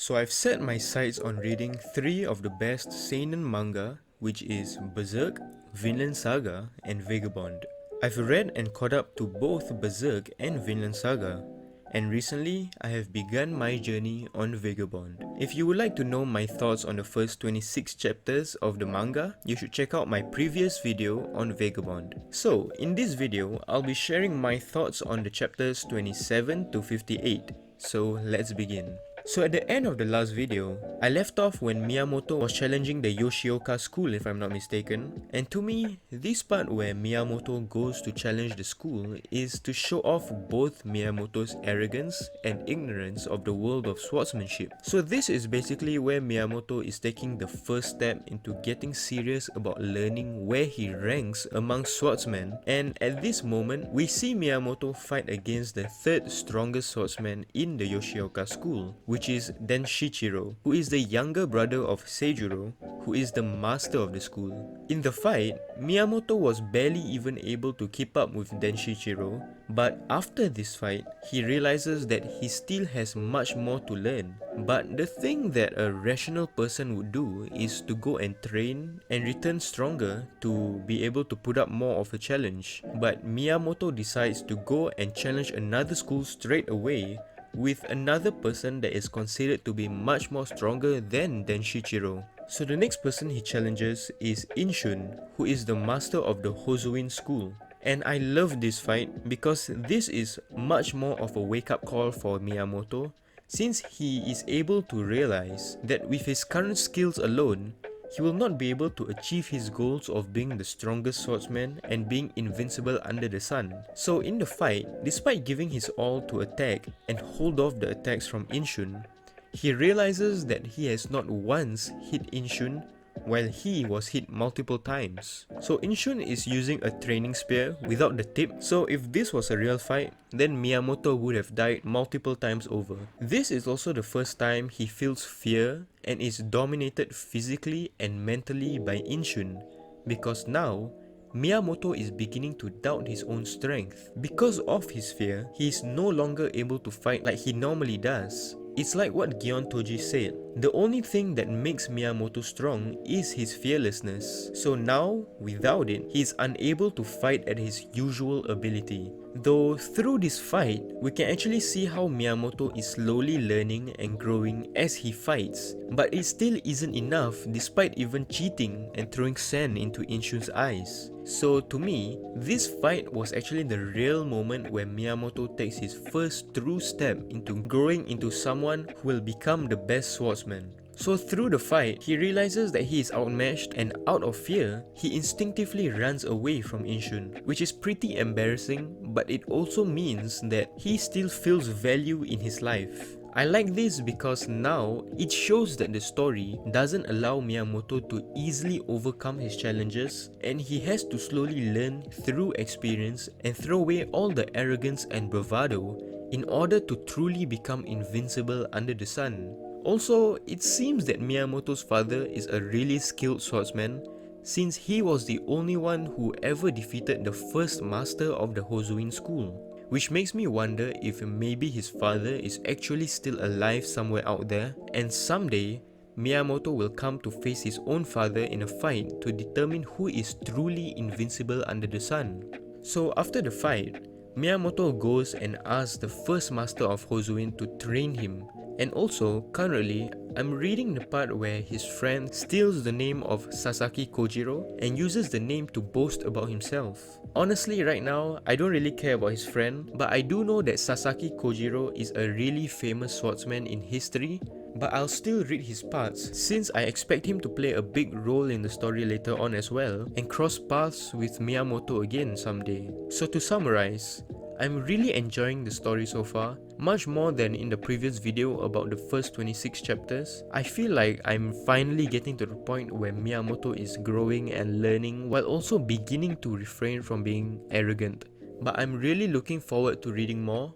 So I've set my sights on reading 3 of the best seinen manga, which is Berserk, Vinland Saga and Vagabond. I've read and caught up to both Berserk and Vinland Saga, and recently I have begun my journey on Vagabond. If you would like to know my thoughts on the first 26 chapters of the manga, you should check out my previous video on Vagabond. So, in this video, I'll be sharing my thoughts on the chapters 27 to 58. So, let's begin. So at the end of the last video, I left off when Miyamoto was challenging the Yoshioka school, if I'm not mistaken, and to me, this part where Miyamoto goes to challenge the school is to show off both Miyamoto's arrogance and ignorance of the world of swordsmanship. So this is basically where Miyamoto is taking the first step into getting serious about learning where he ranks among swordsmen, and at this moment, we see Miyamoto fight against the third strongest swordsman in the Yoshioka school, which is Denshichiro, who is the younger brother of Seijuro, who is the master of the school. In the fight, Miyamoto was barely even able to keep up with Denshichiro, but after this fight, he realizes that he still has much more to learn. But the thing that a rational person would do is to go and train and return stronger to be able to put up more of a challenge. But Miyamoto decides to go and challenge another school straight away with another person that is considered to be much more stronger than Denshichiro. So the next person he challenges is Inshun, who is the master of the Hozuin school. And I love this fight because this is much more of a wake-up call for Miyamoto, since he is able to realize that with his current skills alone, he will not be able to achieve his goals of being the strongest swordsman and being invincible under the sun. So in the fight, despite giving his all to attack and hold off the attacks from Inshun, he realizes that he has not once hit Inshun while he was hit multiple times. So Inshun is using a training spear without the tip, so if this was a real fight, then Miyamoto would have died multiple times over. This is also the first time he feels fear and is dominated physically and mentally by Inshun, because now Miyamoto is beginning to doubt his own strength. Because of his fear, he is no longer able to fight like he normally does. It's like what Gion Toji said, the only thing that makes Miyamoto strong is his fearlessness. So now, without it, he is unable to fight at his usual ability. Though through this fight, we can actually see how Miyamoto is slowly learning and growing as he fights. But it still isn't enough despite even cheating and throwing sand into Inshun's eyes. So to me, this fight was actually the real moment where Miyamoto takes his first true step into growing into someone who will become the best swordsman. So through the fight, he realizes that he is outmatched, and out of fear, he instinctively runs away from Inshun, which is pretty embarrassing, but it also means that he still feels value in his life. I like this because now it shows that the story doesn't allow Miyamoto to easily overcome his challenges, and he has to slowly learn through experience and throw away all the arrogance and bravado in order to truly become invincible under the sun. Also, it seems that Miyamoto's father is a really skilled swordsman, since he was the only one who ever defeated the first master of the Hozuin school. Which makes me wonder if maybe his father is actually still alive somewhere out there, and someday Miyamoto will come to face his own father in a fight to determine who is truly invincible under the sun. So after the fight, Miyamoto goes and asks the first master of Hozuin to train him. And also, currently, I'm reading the part where his friend steals the name of Sasaki Kojiro and uses the name to boast about himself. Honestly, right now, I don't really care about his friend, but I do know that Sasaki Kojiro is a really famous swordsman in history, but I'll still read his parts since I expect him to play a big role in the story later on as well and cross paths with Miyamoto again someday. So to summarize, I'm really enjoying the story so far, much more than in the previous video about the first 26 chapters. I feel like I'm finally getting to the point where Miyamoto is growing and learning while also beginning to refrain from being arrogant. But I'm really looking forward to reading more.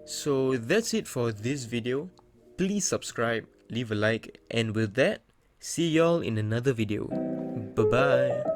So that's it for this video. Please subscribe, leave a like, and with that, see y'all in another video. Bye bye.